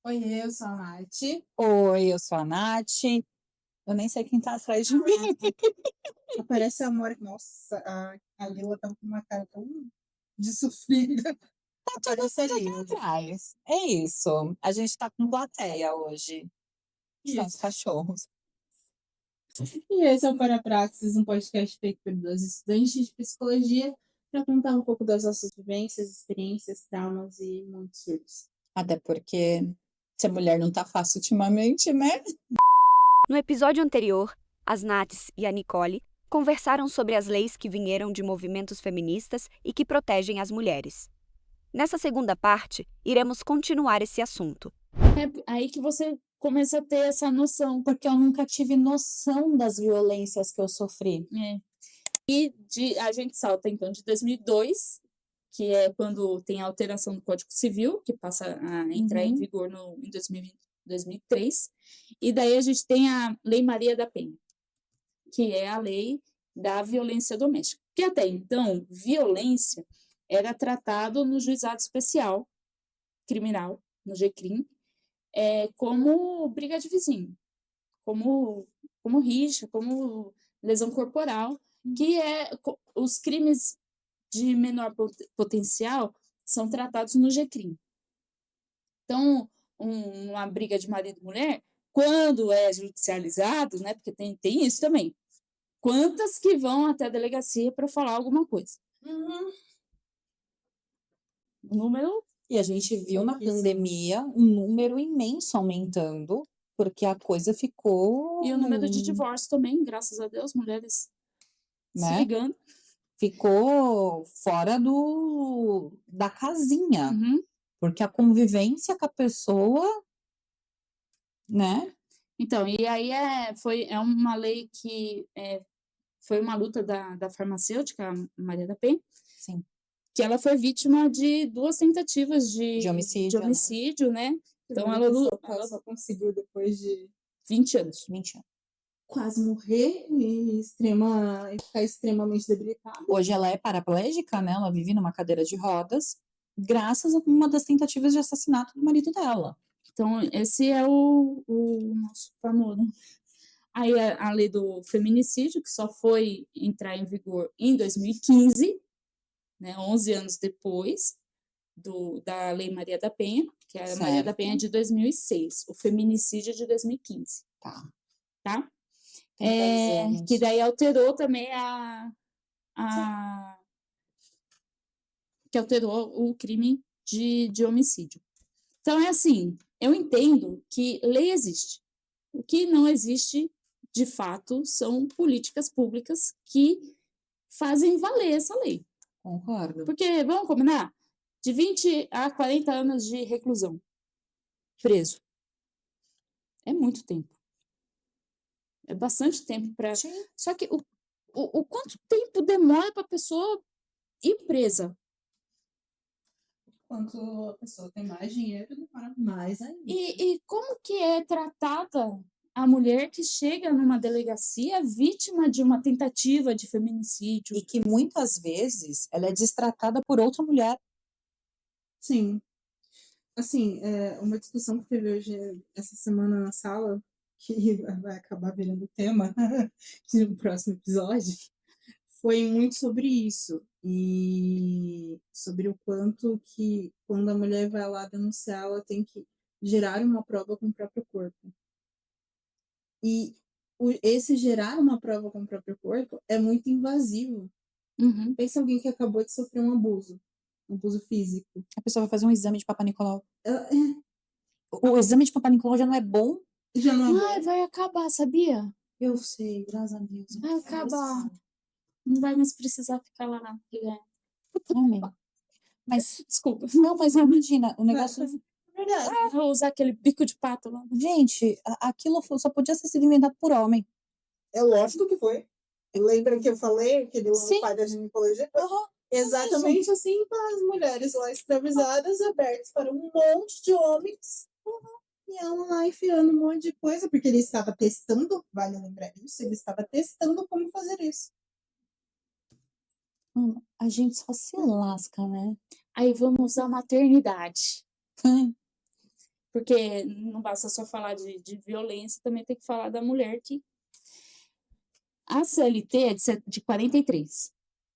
Oi, eu sou a Nath. Oi, eu sou a Nath. Eu nem sei quem tá atrás de mim. Aparece a Amora. Nossa, a Lila tá com uma cara tão de sofrida. Tá todo Aparece a mundo aqui Lila. atrás. É isso. A gente tá com plateia hoje. Os nossos Isso. cachorros. E esse é o Parapraxis, um podcast feito por dois estudantes de psicologia para contar um pouco das nossas vivências, experiências, traumas e muitos surtos. Até porque ser mulher não tá fácil ultimamente, né? No episódio anterior, as Naths e a Nicole conversaram sobre as leis que vieram de movimentos feministas e que protegem as mulheres. Nessa segunda parte, iremos continuar esse assunto. É aí que você começa a ter essa noção. Porque eu nunca tive noção das violências que eu sofri. A gente salta, então, de 2002, que é quando tem a alteração do Código Civil, que passa a entrar em vigor em 2003. E daí a gente tem a Lei Maria da Penha, que é a lei da violência doméstica. Que até então, violência era tratado no juizado especial criminal, no GCRIM, como briga de vizinho, como rixa, como lesão corporal, que os crimes de menor potencial são tratados no GCRIM. Então, uma briga de marido e mulher, quando é judicializado, né, porque tem isso também, quantas que vão até a delegacia para falar alguma coisa? O número. E a gente viu na pandemia um número imenso aumentando, porque a coisa ficou. E o número de divórcio também, graças a Deus, mulheres se Né? ligando. Ficou fora da casinha. Uhum. Porque a convivência com a pessoa, né? Então, e aí é uma lei que foi uma luta da farmacêutica, a Maria da Penha, Sim. que ela foi vítima de 2 tentativas de homicídio, né? Então ela só conseguiu depois de 20 anos. 20 anos. quase morrer e ficar extremamente debilitada. Hoje ela é paraplégica, né? Ela vive numa cadeira de rodas, graças a uma das tentativas de assassinato do marido dela. Então, esse é o nosso famoso. Aí a lei do feminicídio, que só foi entrar em vigor em 2015, né, 11 anos depois da Lei Maria da Penha, que a Maria da Penha é de 2006, o feminicídio é de 2015. Tá? Que daí alterou também que alterou o crime de homicídio. Então, é assim, eu entendo que lei existe. O que não existe, de fato, são políticas públicas que fazem valer essa lei. Concordo. Porque, vamos combinar, de 20 a 40 anos de reclusão, preso. É muito tempo. É bastante tempo para. Só que o quanto tempo demora para a pessoa ir presa? Quanto a pessoa tem mais dinheiro, demora mais ainda. E como que é tratada a mulher que chega numa delegacia vítima de uma tentativa de feminicídio? E que muitas vezes ela é destratada por outra mulher. Sim. Assim, uma discussão que teve hoje, essa semana na sala, que vai acabar virando tema no próximo episódio, foi muito sobre isso. E sobre o quanto que, quando a mulher vai lá denunciar, ela tem que gerar uma prova com o próprio corpo. E esse gerar uma prova com o próprio corpo é muito invasivo. Uhum. Pensa alguém que acabou de sofrer um abuso físico. A pessoa vai fazer um exame de Papa Nicolau. Ela, O exame de Papa Nicolau já não é bom? já não é Ai, vai acabar, sabia? Eu sei, graças a Deus. Vai acabar. Não vai mais precisar ficar lá. Amém. Mas, Desculpa. não, mas imagina, o negócio. Verdade. Vou usar aquele bico de pato lá. Gente, aquilo só podia ter sido inventado por homem. É lógico que foi. Lembra que eu falei aquele Sim. pai da ginecologia? Uhum. Exatamente assim para as mulheres lá escravizadas, abertas para um monte de homens. E ela lá enfiando um monte de coisa, porque ele estava testando, vale lembrar isso, ele estava testando como fazer isso. A gente só se lasca, né? Aí vamos à maternidade. Porque não basta só falar de violência, também tem que falar da mulher que... A CLT é de 43,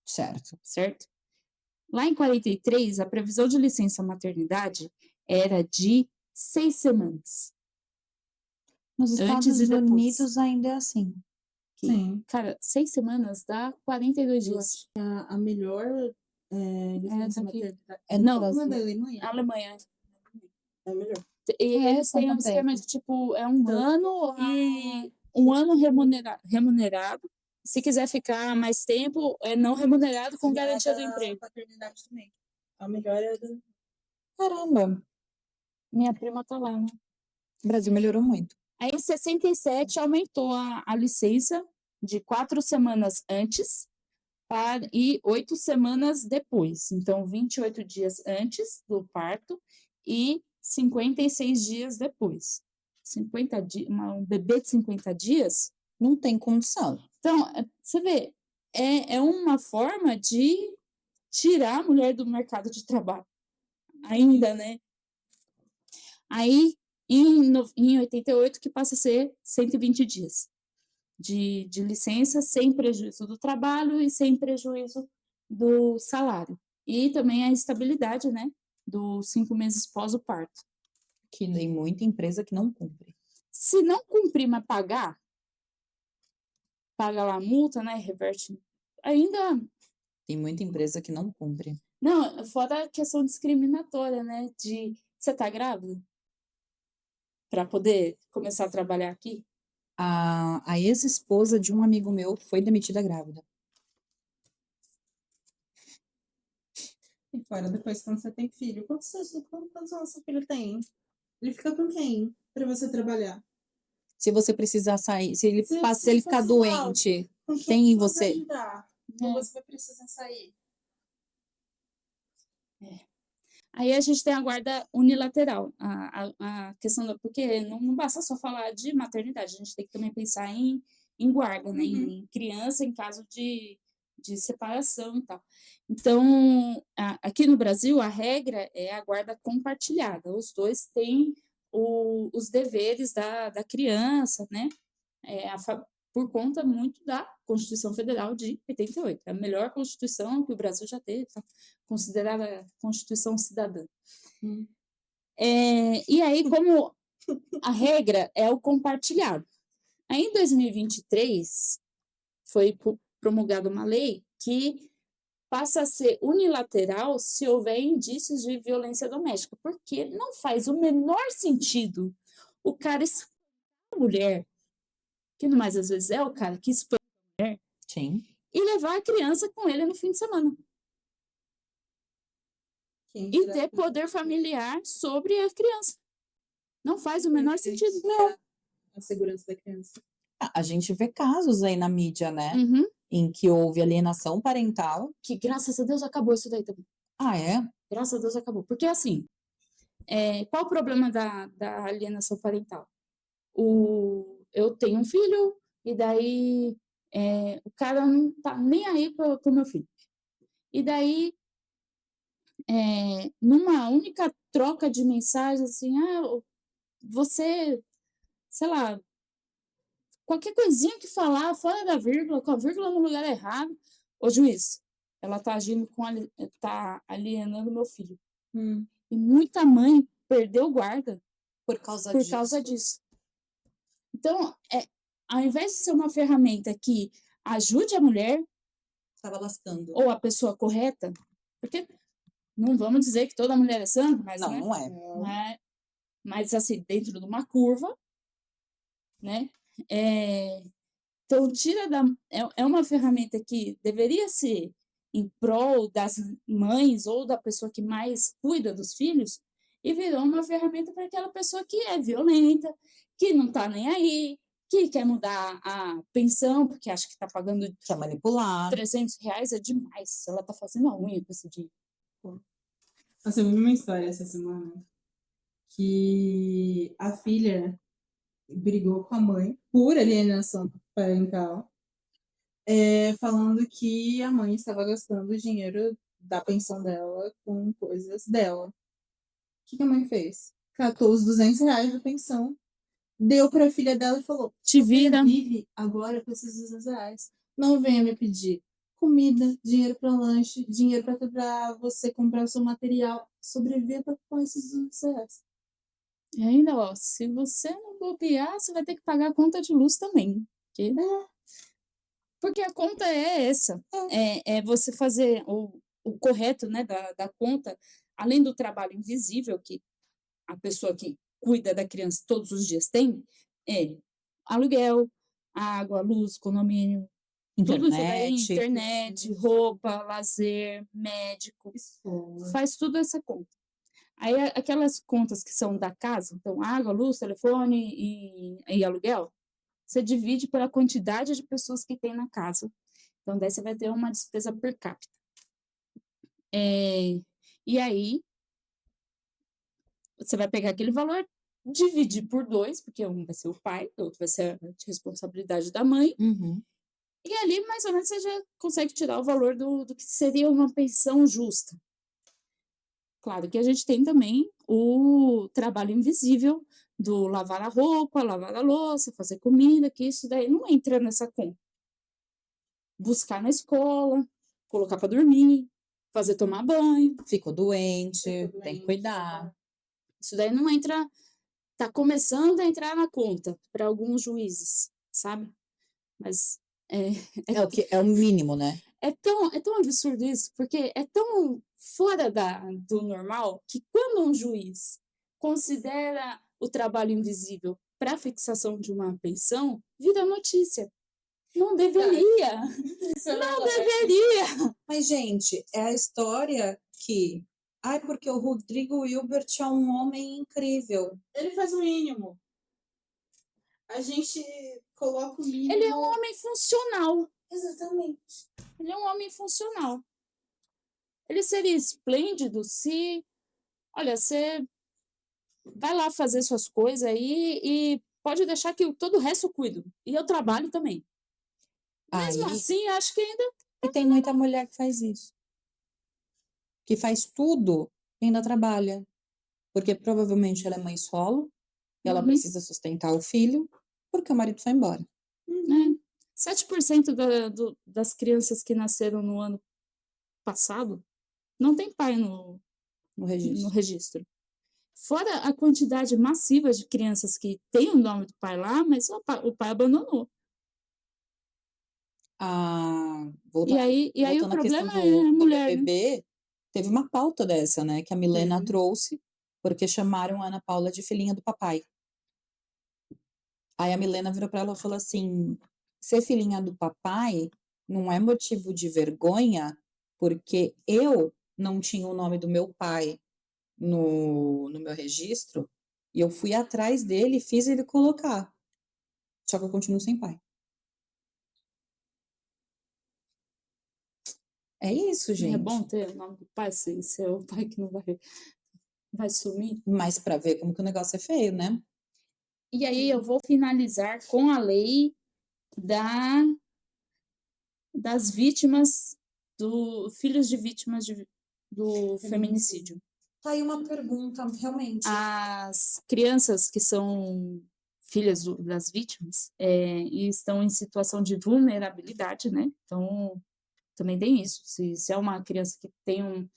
Certo. certo? Lá em 43, a previsão de licença maternidade era de 6 semanas. Nos Antes Estados e depois. Unidos ainda é assim. Sim. Cara, 6 semanas dá 42 Eu dias. acho que a melhor licença daqui. maternidade. É no Não, Não é Brasil. da Alemanha? A Alemanha. É a melhor. E É, eles têm um quanto esquema tempo? de, tipo, é um ano e um ano remunerado. Se quiser ficar mais tempo, é não remunerado com E a garantia do da emprego. paternidade também. A melhor é a da... Caramba, Minha prima tá lá, né? o Brasil melhorou muito. Aí, em 67, aumentou a licença de 4 semanas antes e 8 semanas depois. Então, 28 dias antes do parto e 56 dias depois. 50 dias, um bebê de 50 dias. Não tem condição. Então, você vê, é uma forma de tirar a mulher do mercado de trabalho. Ainda, né? Aí, em 88, que passa a ser 120 dias de licença, sem prejuízo do trabalho e sem prejuízo do salário. E também a estabilidade, né? Dos 5 meses pós o parto. Que tem muita empresa que não cumpre. Se não cumprir, mas paga lá a multa, né? Reverte. Ainda. Tem muita empresa que não cumpre. Não, fora a questão discriminatória, né? De você tá grávida? Para poder começar a trabalhar aqui? A ex-esposa de um amigo meu foi demitida grávida. E fora depois quando você tem filho. Quantos anos seu filho tem? Ele fica com quem? Pra você trabalhar? Se você precisar sair, se ele ficar passar mal, doente, com quem tem que vai você. ajudar? Ou você vai precisar sair? Aí a gente tem a guarda unilateral, a questão porque não basta só falar de maternidade, a gente tem que também pensar em guarda, né? Em criança, em caso de separação e tal. Então, aqui no Brasil, a regra é a guarda compartilhada, os dois têm os deveres da criança, né? Por conta muito da Constituição Federal de 88. É a melhor Constituição que o Brasil já teve, considerada Constituição cidadã. E aí, como a regra é o compartilhado. Aí, em 2023, foi promulgada uma lei que passa a ser unilateral se houver indícios de violência doméstica, porque não faz o menor sentido o cara espancar a mulher, que no mais às vezes é o cara que espanca a mulher, Sim. e levar a criança com ele no fim de semana. E ter poder familiar sobre a criança. Não faz o menor sentido. Não. A segurança da criança. A gente vê casos aí na mídia, né? Uhum. Em que houve alienação parental. Que graças a Deus acabou isso daí também. Ah, é? Graças a Deus acabou. Porque assim, qual o problema da alienação parental? Eu tenho um filho e daí o cara não tá nem aí pro meu filho. E daí, numa única troca de mensagem, assim, você, sei lá, qualquer coisinha que falar fora da vírgula, com a vírgula no lugar errado, ô juiz, ela tá agindo tá alienando meu filho. E muita mãe perdeu o guarda Por causa disso. Então, ao invés de ser uma ferramenta que ajude a mulher, estava lascando. ou a pessoa correta, porque não vamos dizer que toda mulher é sã, mas Não, né? não é. Mas assim, dentro de uma curva, né? Então, é uma ferramenta que deveria ser em prol das mães ou da pessoa que mais cuida dos filhos e virou uma ferramenta para aquela pessoa que é violenta, que não está nem aí, que quer mudar a pensão porque acha que está pagando Quer manipular. R$300 é demais. Ela está fazendo a unha com esse dinheiro. Nossa, eu vi uma história essa semana que a filha brigou com a mãe por alienação parental, falando que a mãe estava gastando o dinheiro da pensão dela com coisas dela. O que a mãe fez? catou os R$ 200 da pensão, deu pra filha dela e falou: Te "Você vira. vive agora com esses R$ 200. Não venha me pedir comida, dinheiro pra lanche, dinheiro pra você comprar o seu material. Sobreviva com esses R$ 200." E ainda, ó, se você não bobear, você vai ter que pagar a conta de luz também. Porque a conta é essa. É você fazer o correto, né, da conta, além do trabalho invisível que a pessoa que cuida da criança todos os dias tem, é aluguel, água, luz, condomínio, tudo isso daí, Internet. internet, roupa, lazer, médico, Escola. faz tudo essa conta. Aí aquelas contas que são da casa, então água, luz, telefone e aluguel, você divide pela quantidade de pessoas que tem na casa. Então, daí você vai ter uma despesa per capita. E aí, você vai pegar aquele valor, dividir por 2, porque um vai ser o pai, o outro vai ser a responsabilidade da mãe, Uhum. e ali, mais ou menos, você já consegue tirar o valor do que seria uma pensão justa. Claro que a gente tem também o trabalho invisível do lavar a roupa, lavar a louça, fazer comida, que isso daí não entra nessa conta. Buscar na escola, colocar para dormir, fazer tomar banho, Ficou doente, tem que cuidar. isso daí não entra, tá começando a entrar na conta para alguns juízes, sabe? Mas É o mínimo, né? é tão absurdo isso, porque é tão fora do normal que quando um juiz considera o trabalho invisível para fixação de uma pensão, vira notícia. Não deveria, não deveria. Mas, gente, é a história que... Ai, porque o Rodrigo Hilbert é um homem incrível. Ele faz o mínimo. A gente coloca o mínimo. Ele é um homem funcional. Exatamente. Ele é um homem funcional. Ele seria esplêndido se, olha, você vai lá fazer suas coisas aí e pode deixar que todo o resto eu cuido. E eu trabalho também. Mesmo Aí, assim, acho que ainda e tem muita mulher que faz isso. Que faz tudo e ainda trabalha. Porque provavelmente ela é mãe solo, ela precisa sustentar o filho, porque o marido foi embora. né, 7% das crianças que nasceram no ano passado não tem pai No no registro. registro. Fora a quantidade massiva de crianças que têm o nome do pai lá, mas o pai abandonou. E aí o Voltando à questão problema é a do mulher, né? BBB, teve uma pauta dessa, né? Que a Milena Teve. trouxe, porque chamaram a Ana Paula de filhinha do papai. Aí a Milena virou para ela e falou assim: ser filhinha do papai não é motivo de vergonha, porque eu não tinha o nome do meu pai no meu registro, e eu fui atrás dele e fiz ele colocar. Só que eu continuo sem pai. É isso, gente. É bom ter o nome do pai, se é o pai que não vai sumir. Mas para ver como que o negócio é feio, né? E aí eu vou finalizar com a lei das vítimas, filhos de vítimas do feminicídio. Tá aí uma pergunta, realmente. As crianças que são filhas das vítimas e estão em situação de vulnerabilidade, né? Então, também tem isso. Se é uma criança que tem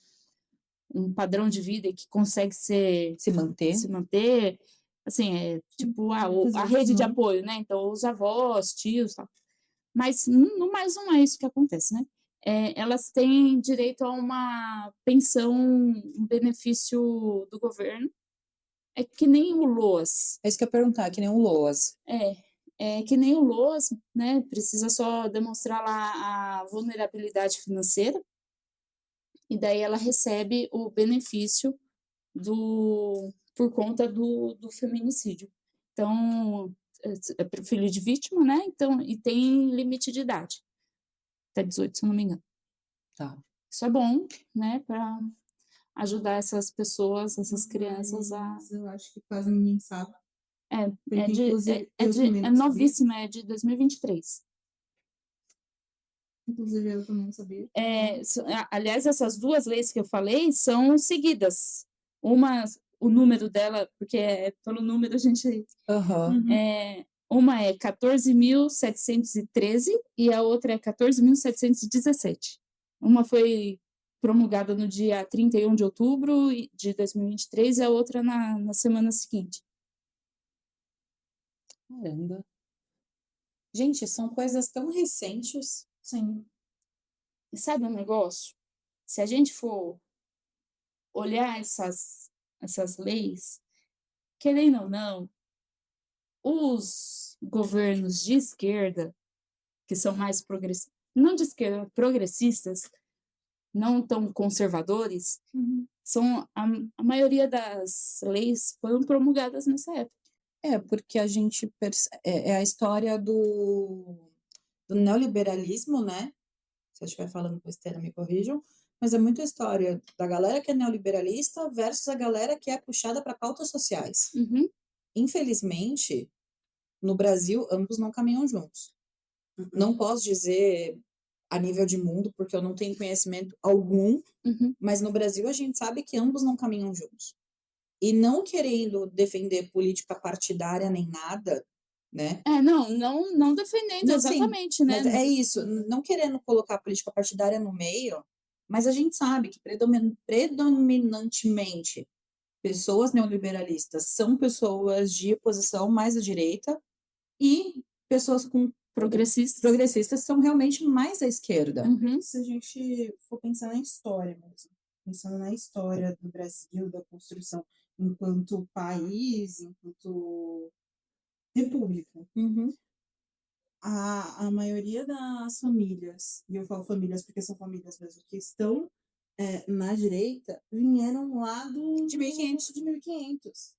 um padrão de vida e que consegue se manter, assim, tipo a rede de apoio, né? Então, os avós, tios, tal. Mas mas não é isso que acontece, né? Elas têm direito a uma pensão, um benefício do governo. É que nem o LOAS. É isso que eu ia perguntar, que nem o LOAS. É que nem o LOAS, né? Precisa só demonstrar lá a vulnerabilidade financeira e daí ela recebe o benefício por conta do feminicídio. Então, é para filho de vítima, né? Então, e tem limite de idade. Até 18, se eu não me engano. Tá. Isso é bom, né? Para ajudar essas pessoas, essas crianças a. Mas eu acho que quase ninguém sabe. Porque, É inclusive, eu também não sabia. novíssima, é de 2023. Inclusive, eu também não sabia. Aliás, essas duas leis que eu falei são seguidas. o número dela, porque pelo número a gente... Aham. Uma é 14.713 e a outra é 14.717. Uma foi promulgada no dia 31 de outubro de 2023 e a outra na semana seguinte. Caramba. Gente, são coisas tão recentes. Sim. E sabe um negócio? Se a gente for olhar essas leis, querendo ou não, os governos de esquerda, que são mais não de esquerda, progressistas, não tão conservadores, são a maioria das leis foram promulgadas nessa época. Porque a gente é a história do neoliberalismo, né? Se eu estiver falando besteira, me corrijam. Mas é muita história da galera que é neoliberalista versus a galera que é puxada para pautas sociais. Infelizmente, no Brasil, ambos não caminham juntos. Não posso dizer a nível de mundo, porque eu não tenho conhecimento algum, mas no Brasil a gente sabe que ambos não caminham juntos. E não querendo defender política partidária nem nada, né? Não defendendo Não, exatamente, sim, né? mas é isso, não querendo colocar a política partidária no meio, mas a gente sabe que predominantemente pessoas neoliberalistas são pessoas de posição mais à direita e pessoas com progressistas são realmente mais à esquerda. Se a gente for pensar na história mesmo, pensando na história do Brasil, da construção enquanto país, enquanto república, a maioria das famílias, e eu falo famílias porque são famílias mesmo, que estão na direita, vieram lá de 1500.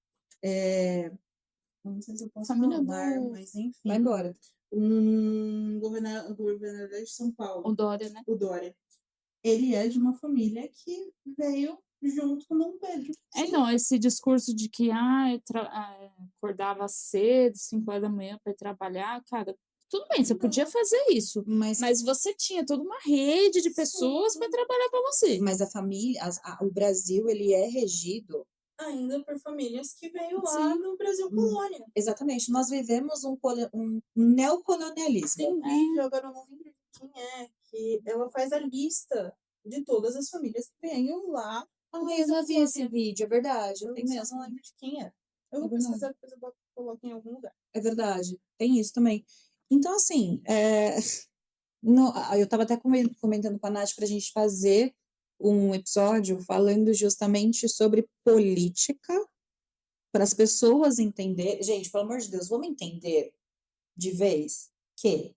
Não sei se eu posso falar, mas enfim. Vai embora. Um governador de São Paulo, O Dória, né? o Dória, ele é de uma família que veio junto com Dom Pedro. Então, esse discurso de que acordava cedo, 5 horas da manhã para ir trabalhar, cara, tudo bem, você podia fazer isso, mas você tinha toda uma rede de pessoas para trabalhar para você. Mas a família, o Brasil, ele é regido ainda por famílias que veio lá no Brasil colônia. Exatamente, nós vivemos um neocolonialismo. Tem vídeo, agora eu não lembro de quem é, que ela faz a lista de todas as famílias que veio lá. Eu já vi esse vídeo, é verdade. Eu não lembro de quem é. Eu vou precisar, depois eu coloco em algum lugar. É verdade, tem isso também. Então, assim, eu estava até comentando com a Nath para a gente fazer um episódio falando justamente sobre política, para as pessoas entenderem. Gente, pelo amor de Deus, vamos entender de vez que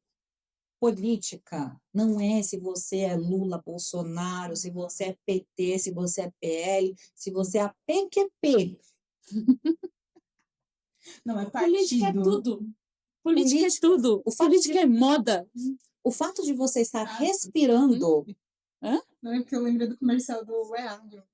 política não é se você é Lula, Bolsonaro, se você é PT, se você é PL, se você é a PQP. Não, é partido. Política é tudo. Política é tudo. Política é moda. O fato de você estar respirando... Não é porque eu lembrei do comercial do Agro.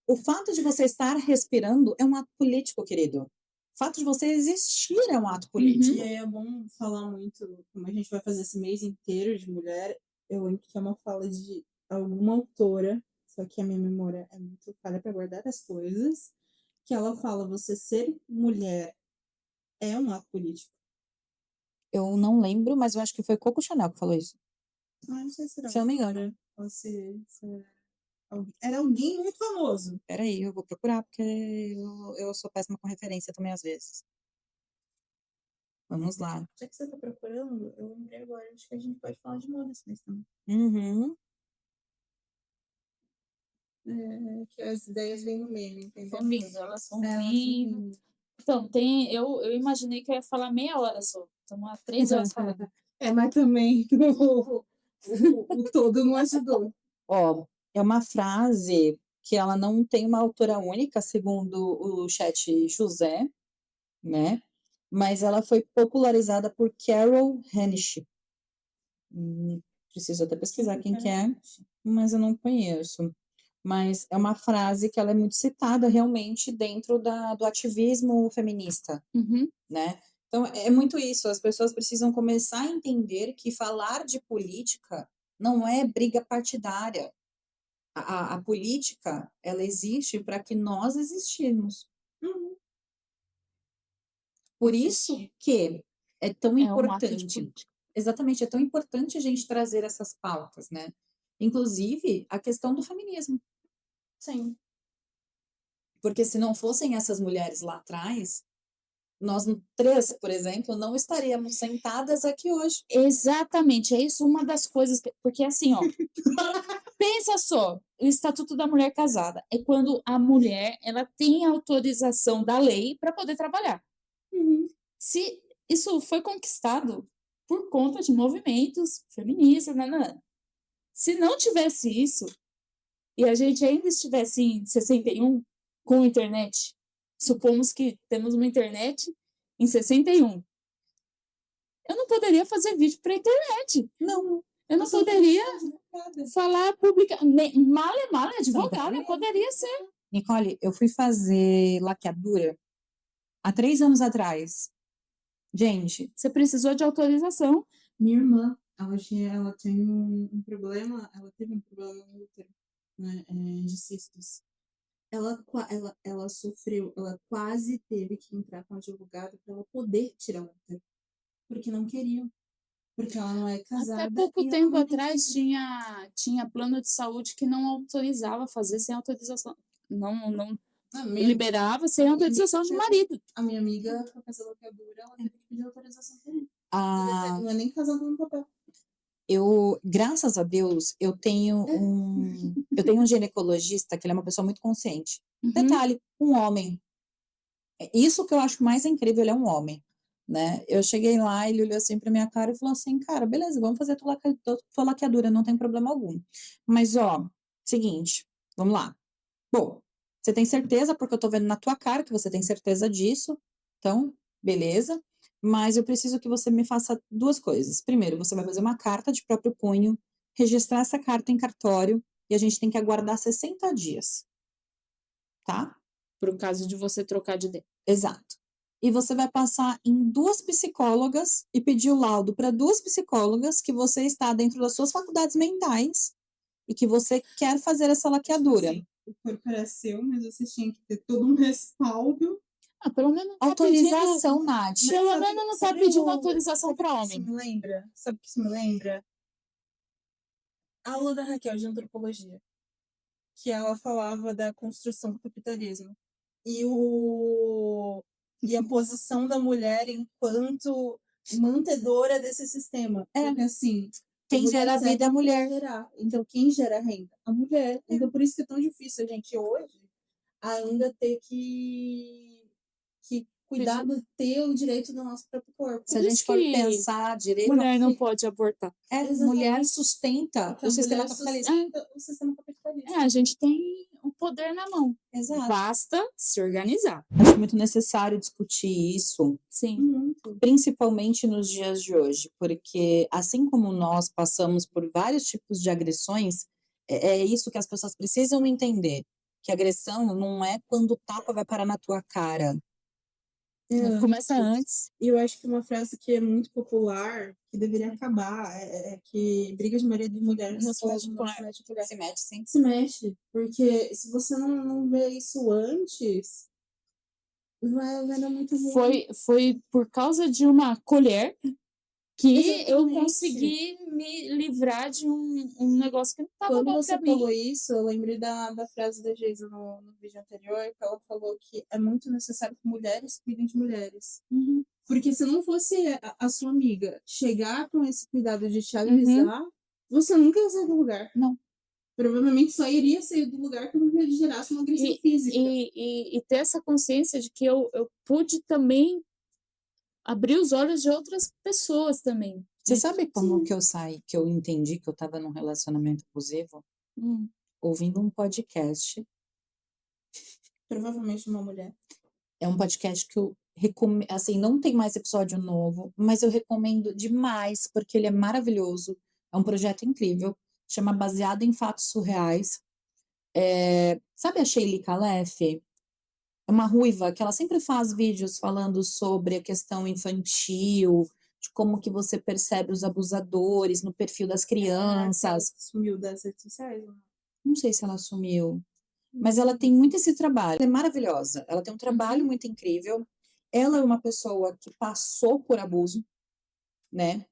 O fato de você estar respirando é um ato político, querido. O fato de você existir é um ato político. E aí é bom falar muito, como a gente vai fazer esse mês inteiro de mulher, eu lembro que é uma fala de alguma autora, só que a minha memória é muito falha para guardar as coisas, que ela fala, você ser mulher é um ato político. Eu não lembro, mas eu acho que foi Coco Chanel que falou isso. Não sei se era Se eu não me engano. Era alguém muito famoso. Peraí, eu vou procurar, porque eu sou péssima com referência também, às vezes. Vamos lá. Já que você tá procurando, eu lembrei agora, acho que a gente pode falar de moda esse mês também. Que as ideias vêm no meme, entendeu? São vindo, elas vão vindo. Então, eu imaginei que eu ia falar meia hora só. Estamos há 3 horas falando. Mas também o todo não ajudou. É uma frase que ela não tem uma autora única, segundo o chat José, né? Mas ela foi popularizada por Carol Hanisch. Preciso até pesquisar quem que é, mas eu não conheço. Mas é uma frase que ela é muito citada realmente dentro do ativismo feminista, né? Então, é muito isso, as pessoas precisam começar a entender que falar de política não é briga partidária. A política, ela existe para que nós existirmos. Uhum. Por isso que é tão É um ato de importante. política. Exatamente, é tão importante a gente trazer essas pautas, né? Inclusive, a questão do feminismo. Sim. Porque se não fossem essas mulheres lá atrás, nós três, por exemplo, não estaríamos sentadas aqui hoje. Exatamente, é isso uma das coisas, porque assim, ó, pensa só, o Estatuto da Mulher Casada é quando a mulher, ela tem autorização da lei para poder trabalhar. Uhum. Se isso foi conquistado por conta de movimentos feministas, nanã. Se não tivesse isso, e a gente ainda estivesse em 61 com internet, supomos que temos uma internet em 61, eu não poderia fazer vídeo para internet. Não. Eu não Você poderia nada. falar publicamente. Male, advogada, poderia ser. Nicole, eu fui fazer laqueadura há 3 anos atrás. Gente, Você precisou de autorização. Minha irmã, ela tem um problema, ela teve um problema no útero, né, de cistos. Ela sofreu, ela quase teve que entrar com advogado para ela poder tirar o útero, porque não queriam, porque ela não é casada. Até pouco e ela tempo não tem atrás filho. tinha plano de saúde que não autorizava fazer sem autorização. Não A minha, liberava sem autorização de marido. a minha amiga, para fazer laqueadura, ela teve que pedir autorização também. a, Não é nem casada no papel. graças a Deus, eu tenho um ginecologista que ele é uma pessoa muito consciente. Uhum. Detalhe, um homem. Isso que eu acho mais incrível, ele é um homem, né? Eu cheguei lá, ele olhou assim pra minha cara e falou assim, cara, beleza, vamos fazer tua laqueadura, não tem problema algum. Mas, ó, seguinte, vamos lá. Bom, você tem certeza, porque eu tô vendo na tua cara que você tem certeza disso, então, beleza. Mas eu preciso que você me faça 2 coisas. Primeiro, você vai fazer uma carta de próprio punho, registrar essa carta em cartório, e a gente tem que aguardar 60 dias, tá? Por caso de você trocar de ideia. Exato. E você vai passar em 2 psicólogas e pedir o laudo para 2 psicólogas que você está dentro das suas faculdades mentais e que você quer fazer essa laqueadura. Sim, o corpo era seu, mas você tinha que ter todo um respaldo. Pelo menos não tá Autorização, Nath. Mas Pelo sabe- menos não tá sabe pedindo o- autorização sabe para o que isso homem. me lembra? Sabe o que isso me lembra? A aula da Raquel de antropologia, que ela falava da construção do capitalismo e a posição da mulher enquanto mantedora desse sistema. Porque assim, Quem gera a vida é a mulher. Então, quem gera a renda? A mulher. Então, por isso que é tão difícil a gente hoje ainda ter que cuidar do ter o direito do nosso próprio corpo. Se a Por gente isso for que pensar direito, mulher não pode abortar. mulher sustenta Porque o a sistema mulher capitalista. sustenta o sistema capitalista. A gente tem o poder na mão. Exato. Basta se organizar. Acho muito necessário discutir isso, Sim. Muito. principalmente nos dias de hoje, porque assim como nós passamos por vários tipos de agressões, é isso que as pessoas precisam entender, que agressão não é quando o tapa vai parar na tua cara. Começa antes. E eu acho que uma frase que é muito popular, que deveria acabar, é que briga de marido e mulher Não se mete não com se mete em lugar. Se mete, sim. Se mexe, porque se você não vê isso antes, vai dar muito ruim. Foi por causa de uma colher que eu Exatamente. consegui me livrar de um negócio que não estava Quando bom você pra mim. falou isso, eu lembrei da frase da Geisa no vídeo anterior, que ela falou que é muito necessário que mulheres cuidem de mulheres. Porque se não fosse a sua amiga chegar com esse cuidado de te avisar, você nunca ia sair do lugar. Não. Provavelmente só iria sair do lugar quando ele gerasse uma agressão física. E ter essa consciência de que eu pude também abrir os olhos de outras pessoas também. Você sabe como que eu saí, que eu entendi que eu estava num relacionamento abusivo? Ouvindo um podcast. Provavelmente uma mulher. É um podcast que eu recomendo, assim, não tem mais episódio novo, mas eu recomendo demais, porque ele é maravilhoso. É um projeto incrível, chama Baseado em Fatos Surreais. Sabe a Sheila Khalef? É uma ruiva que ela sempre faz vídeos falando sobre a questão infantil, de como que você percebe os abusadores no perfil das crianças. Sumiu das redes sociais, né? Não sei se ela assumiu, mas ela tem muito esse trabalho. Ela é maravilhosa. Ela tem um trabalho muito incrível. Ela é uma pessoa que passou por abuso, né?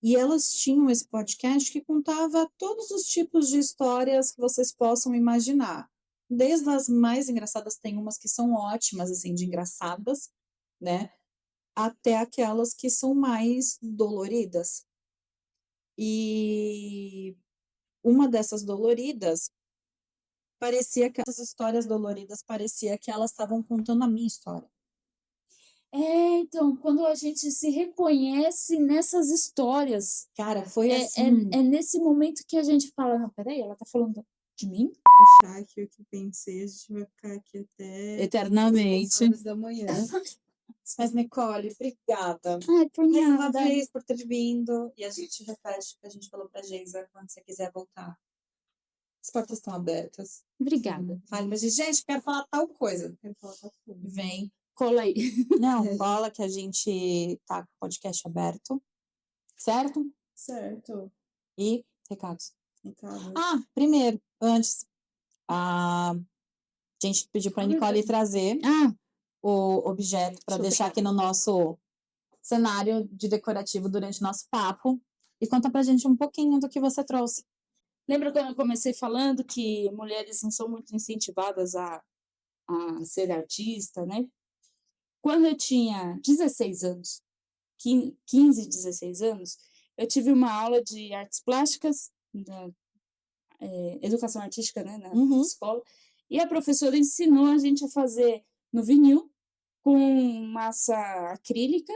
E elas tinham esse podcast que contava todos os tipos de histórias que vocês possam imaginar. Desde as mais engraçadas, tem umas que são ótimas, assim, de engraçadas, né? Até aquelas que são mais doloridas. E uma dessas doloridas, parecia que essas histórias doloridas, parecia que elas estavam contando a minha história. Então, quando a gente se reconhece nessas histórias, Cara, foi é assim. nesse momento que a gente fala, não, peraí, ela tá falando de mim? Puxar aqui o que pensei, a gente vai ficar aqui até Eternamente. 2 horas da manhã. Mas, Nicole, obrigada. Ai, por Mais uma nada. vez por ter vindo. E a gente repete o que a gente falou pra Geisa quando você quiser voltar. As portas estão abertas. Obrigada. Fale, mas gente, quero falar tal coisa. Quero falar com a Fúvia. Vem. Cola aí. Não, cola que a gente tá com o podcast aberto. Certo? Certo. E recados. Ricardo. Ah, primeiro, antes, a gente pediu pra Nicole trazer o objeto para deixar aqui no nosso cenário de decorativo durante o nosso papo. E conta pra gente um pouquinho do que você trouxe. Lembra quando eu comecei falando que mulheres não são muito incentivadas a ser artista, né? Quando eu tinha 16 anos, 15, 16 anos, eu tive uma aula de artes plásticas, educação artística, né, na escola, e a professora ensinou a gente a fazer no vinil, com massa acrílica,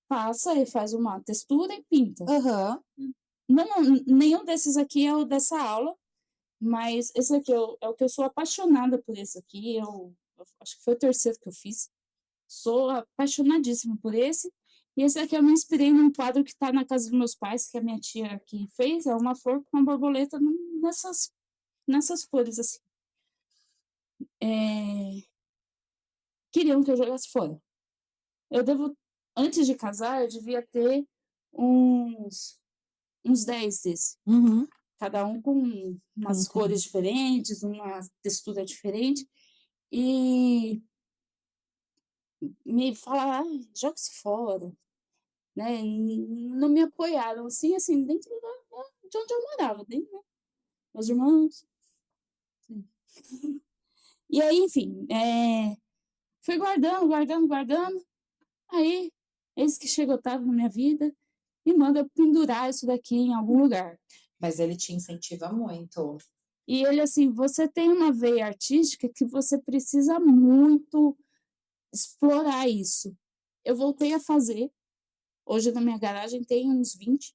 passa e faz uma textura e pinta. Não, nenhum desses aqui é o dessa aula, mas esse aqui é o que eu sou apaixonada por esse aqui, eu acho que foi o terceiro que eu fiz. Sou apaixonadíssima por esse. E esse aqui eu me inspirei num quadro que está na casa dos meus pais, que a minha tia aqui fez. É uma flor com uma borboleta nessas cores, assim. Queriam que eu jogasse fora. Antes de casar, eu devia ter uns 10 desses. Cada um com umas cores diferentes, uma textura diferente. E me falaram, joga-se fora. Né? Não me apoiaram, assim, dentro de onde eu morava, dentro, né? Meus irmãos. Sim. E aí, enfim, fui guardando. Aí, eis que chega Otávio na minha vida e manda eu pendurar isso daqui em algum lugar. Mas ele te incentiva muito. E ele, assim, você tem uma veia artística que você precisa muito explorar isso. Eu voltei a fazer. Hoje na minha garagem tem uns 20.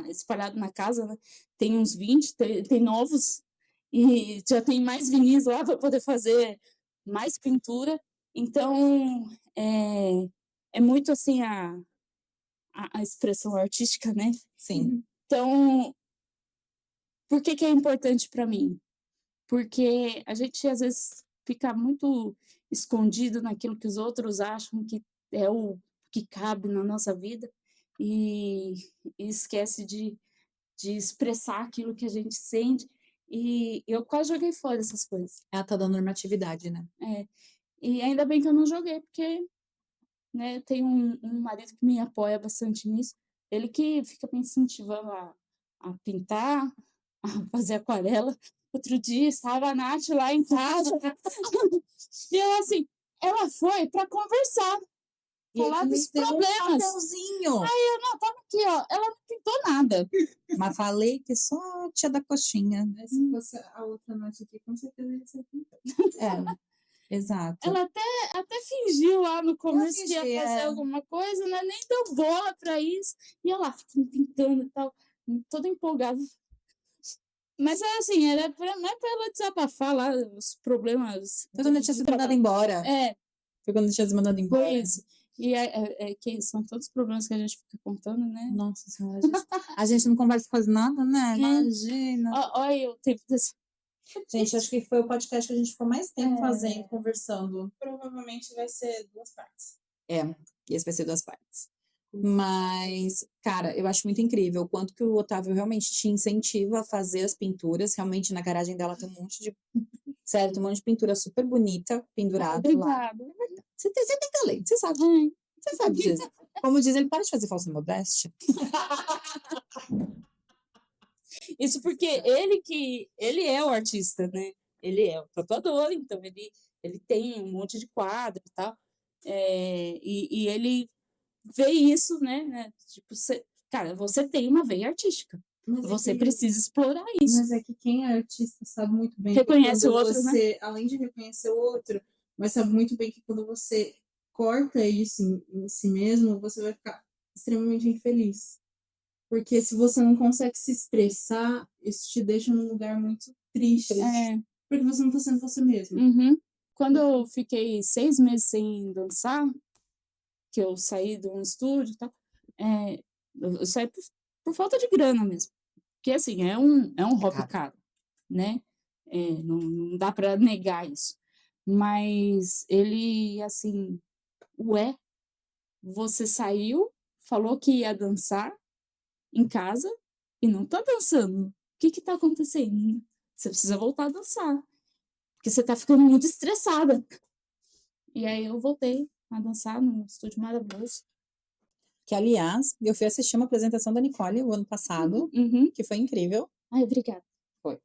Espalhado na casa, né? Tem uns 20, tem novos, e já tem mais vinis lá para poder fazer mais pintura. Então, é muito assim a expressão artística, né? Sim. Então, por que é importante para mim? Porque a gente, às vezes, fica muito escondido naquilo que os outros acham que é o que cabe na nossa vida e esquece de expressar aquilo que a gente sente. E eu quase joguei fora essas coisas. É a tal da normatividade, né? E ainda bem que eu não joguei, porque, né, tem um marido que me apoia bastante nisso. Ele que fica me incentivando a pintar, a fazer aquarela. Outro dia estava a Nath lá em casa. E ela assim, ela foi para conversar. Falar dos problemas. Aí eu, não, tava aqui, ó. Ela não pintou nada. Mas falei que só a tia da coxinha. Se fosse a outra noite aqui, com certeza ia ser pintada. Exato. Ela até fingiu lá no começo que ia fazer alguma coisa, né? Nem deu bola pra isso. E ela lá, pintando e tal, toda empolgada. Mas é assim, não é pra ela desabafar lá os problemas. Foi quando eu tinha sido mandada embora. Foi quando eu tinha sido mandada embora. Foi isso. E que são tantos problemas que a gente fica contando, né? Nossa Senhora, a gente não conversa quase nada, né? Imagina. Olha o tempo desse. Gente, acho que foi o podcast que a gente ficou mais tempo fazendo, conversando. Provavelmente vai ser 2 partes. Esse vai ser 2 partes. Mas, cara, eu acho muito incrível o quanto que o Otávio realmente te incentiva a fazer as pinturas. Realmente, na garagem dela tem um monte de... Sério, tem um monte de pintura super bonita pendurada lá. Obrigada. Você tem talento, você sabe. Ai. Você sabe disso. Como diz ele, para de fazer falsa modéstia. Isso porque ele é o artista, né? Ele é o tatuador, então ele tem um monte de quadro e tal. E ele vê isso, né? Tipo, cara, você tem uma veia artística. Mas Você precisa explorar isso. Mas é que quem é artista sabe muito bem que Reconhece o quando outro, né? você, além de reconhecer o outro, mas sabe muito bem que quando você corta isso em si mesmo, você vai ficar extremamente infeliz. Porque se você não consegue se expressar, isso te deixa num lugar muito triste. Porque você não tá sendo você mesmo. Uhum. Quando eu fiquei 6 meses sem dançar, que eu saí de um estúdio e tal, eu saí por falta de grana mesmo. Porque, assim, é um hobby caro, né? Não dá para negar isso. Mas ele, assim, você saiu, falou que ia dançar em casa e não tá dançando. O que tá acontecendo? Você precisa voltar a dançar. Porque você tá ficando muito estressada. E aí eu voltei a dançar no estúdio maravilhoso. Que, aliás, eu fui assistir uma apresentação da Nicole o ano passado, que foi incrível. Ai, obrigada. Foi.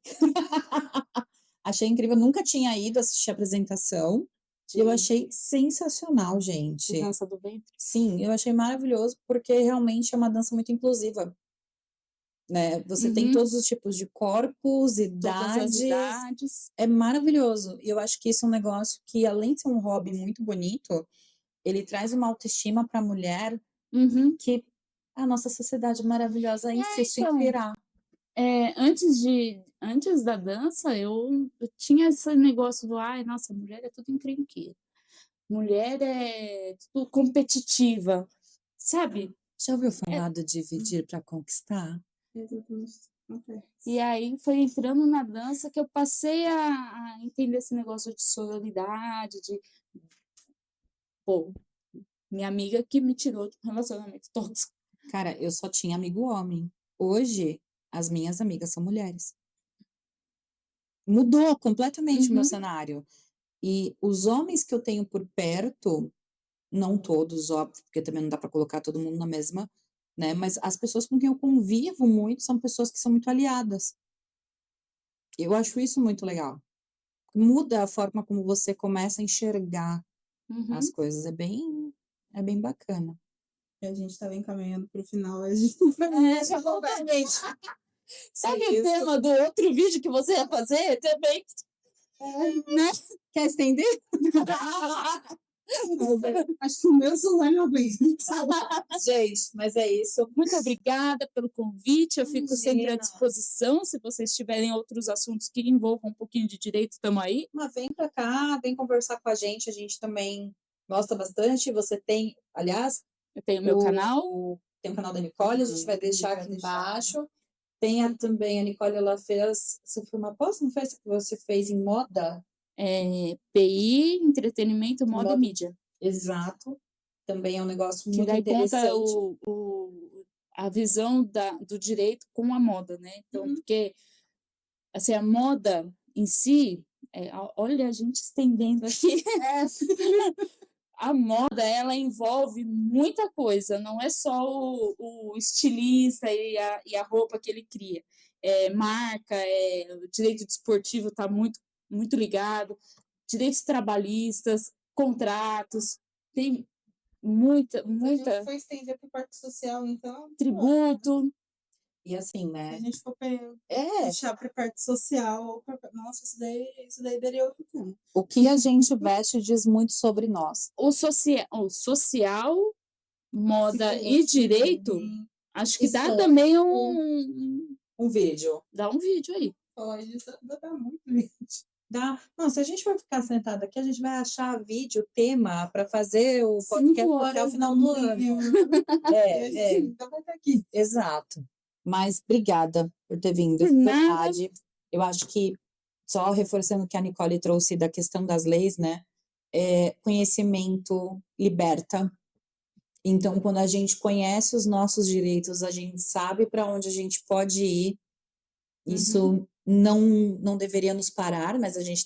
Achei incrível, nunca tinha ido assistir a apresentação. E eu achei sensacional, gente. Dança do ventre. Sim, eu achei maravilhoso, porque realmente é uma dança muito inclusiva. Né? Você tem todos os tipos de corpos, Todas as idades. idades. É maravilhoso. E eu acho que isso é um negócio que, além de ser um hobby muito bonito, ele traz uma autoestima para a mulher que a nossa sociedade maravilhosa insiste em tirar. Antes da dança, eu tinha esse negócio do, ai, nossa, mulher é tudo encrenqueira. Mulher é tudo competitiva, sabe? Já ouviu falar do dividir para conquistar? E aí foi entrando na dança que eu passei a entender esse negócio de sororidade, Pô, minha amiga que me tirou de um relacionamento tóxico. Cara, eu só tinha amigo homem. Hoje, as minhas amigas são mulheres. Mudou completamente o meu cenário. E os homens que eu tenho por perto, não todos, óbvio, porque também não dá para colocar todo mundo na mesma, né? Mas as pessoas com quem eu convivo muito são pessoas que são muito aliadas. Eu acho isso muito legal. Muda a forma como você começa a enxergar as coisas. É bem bacana. A gente estava encaminhando para o final. A gente já totalmente. Sabe o tema do outro vídeo que você ia fazer também? Né? Quer estender? Acho que o meu celular não aguenta. Gente, mas é isso. Muito obrigada pelo convite. Eu fico sempre à disposição. Se vocês tiverem outros assuntos que envolvam um pouquinho de direito, estamos aí. Mas vem pra cá, vem conversar com a gente também gosta bastante. Você tem, aliás, eu tenho meu canal. Tem o canal da Nicole, a gente vai deixar aqui embaixo. Tem também a Nicole, ela fez, você foi uma pós, não fez, que você fez em moda? PI, entretenimento, moda e mídia. Exato. Também é um negócio muito daí interessante. Conta a visão do direito com a moda, né? Então, porque assim, a moda em si, olha a gente estendendo aqui. A moda, ela envolve muita coisa, não é só o estilista e a roupa que ele cria. Marca, o direito desportivo está muito, muito ligado, direitos trabalhistas, contratos, tem muita... A gente foi estender para a parte social, então... Tributo. E assim, né? A gente for puxar para a parte social, nossa, isso daí daria outro tema. O que a gente veste diz muito sobre nós. O social, moda e direito, acho que dá também um vídeo. Dá um vídeo aí. Falar disso dá muito vídeo. Dá. Não, se a gente for ficar sentado aqui, a gente vai achar vídeo, tema, para fazer o podcast até o final do ano. Então vai estar aqui. Exato. Mas obrigada por ter vindo. Por nada. Verdade. Eu acho que, só reforçando o que a Nicole trouxe da questão das leis, né? Conhecimento liberta. Então, quando a gente conhece os nossos direitos, a gente sabe para onde a gente pode ir. Isso não deveria nos parar, mas a gente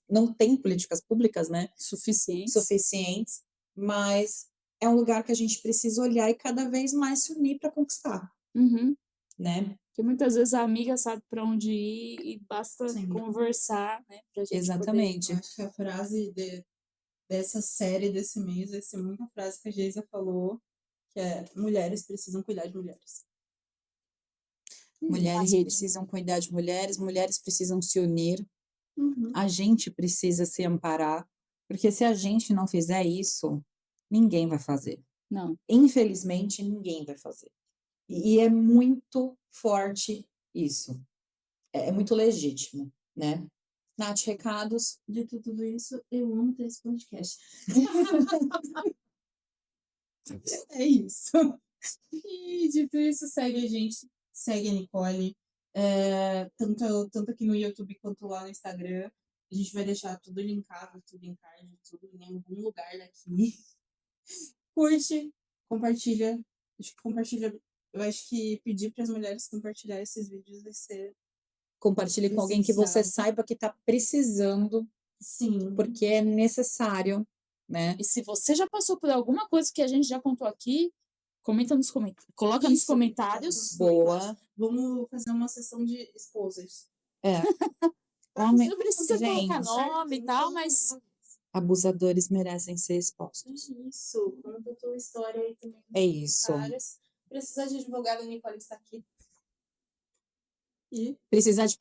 não tem políticas públicas, né, suficientes, mas é um lugar que a gente precisa olhar e cada vez mais se unir para conquistar, Uhum. né? Porque muitas vezes a amiga sabe para onde ir e basta Sim. conversar, né? Pra gente Exatamente. Eu acho que a frase dessa série desse mês vai ser muito a frase que a Geisa falou, que é: mulheres precisam cuidar de mulheres. Mulheres rede. precisam cuidar de mulheres precisam se unir, Uhum. a gente precisa se amparar, porque se a gente não fizer isso, ninguém vai fazer. Não. Infelizmente, ninguém vai fazer. E é muito forte isso. É muito legítimo, né? Nath, recados? Dito tudo isso, eu amo ter esse podcast. É isso. E dito isso, segue a gente, segue a Nicole, tanto aqui no YouTube quanto lá no Instagram. A gente vai deixar tudo linkado, tudo em card, tudo em algum lugar daqui. Curte, compartilha. Acho que compartilha. Eu acho que pedir para as mulheres compartilhar esses vídeos vai ser. Compartilhe com alguém que você Essencial. saiba que está precisando, Sim. porque é necessário, né? E se você já passou por alguma coisa que a gente já contou aqui, comenta nos comentários. Coloca nos Isso. comentários. Boa. Vamos fazer uma sessão de exposers. É. Homem, Não precisa colocar gente, nome e tal, mas abusadores merecem ser expostos. Isso. Conta a tua história aí também. É isso. Precisar de advogado, a Nicole está aqui. E Precisar de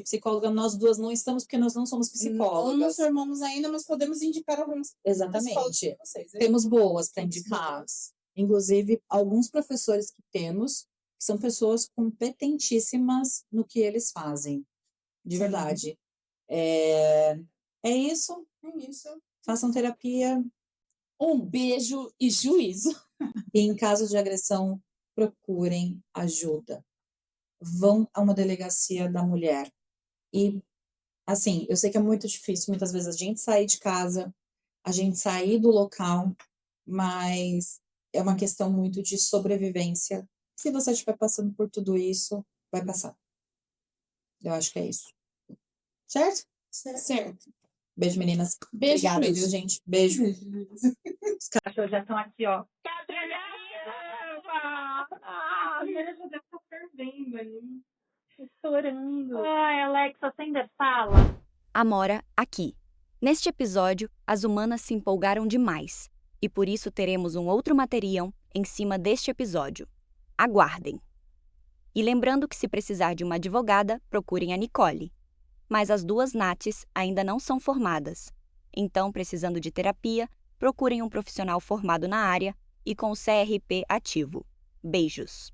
psicóloga, nós duas não estamos, porque nós não somos não psicólogas. nos formamos ainda, mas podemos indicar alguns psicólogos Exatamente. para vocês. Temos boas para Temos indicar. boas. Inclusive, alguns professores que temos, que são pessoas competentíssimas no que eles fazem. De Sim. verdade. É isso. É isso. Façam terapia. um beijo e juízo. E em caso de agressão, procurem ajuda. Vão a uma delegacia da mulher. E, assim, eu sei que é muito difícil, muitas vezes, a gente sair de casa, a gente sair do local, mas é uma questão muito de sobrevivência. Se você estiver passando por tudo isso, vai passar. Eu acho que é isso. Certo? Certo. Beijo, meninas. Beijo, Obrigada, Luiz. viu, gente? Beijo. Os cachorros já estão aqui, ó. A mulher já deve estar fervendo ali. Estourando. Ai, Alexa, você ainda fala? Amora, aqui. Neste episódio, as humanas se empolgaram demais, e por isso teremos um outro material em cima deste episódio. Aguardem! E lembrando que se precisar de uma advogada, procurem a Nicole. Mas as duas Naths ainda não são formadas. Então, precisando de terapia, procurem um profissional formado na área e com o CRP ativo. Beijos!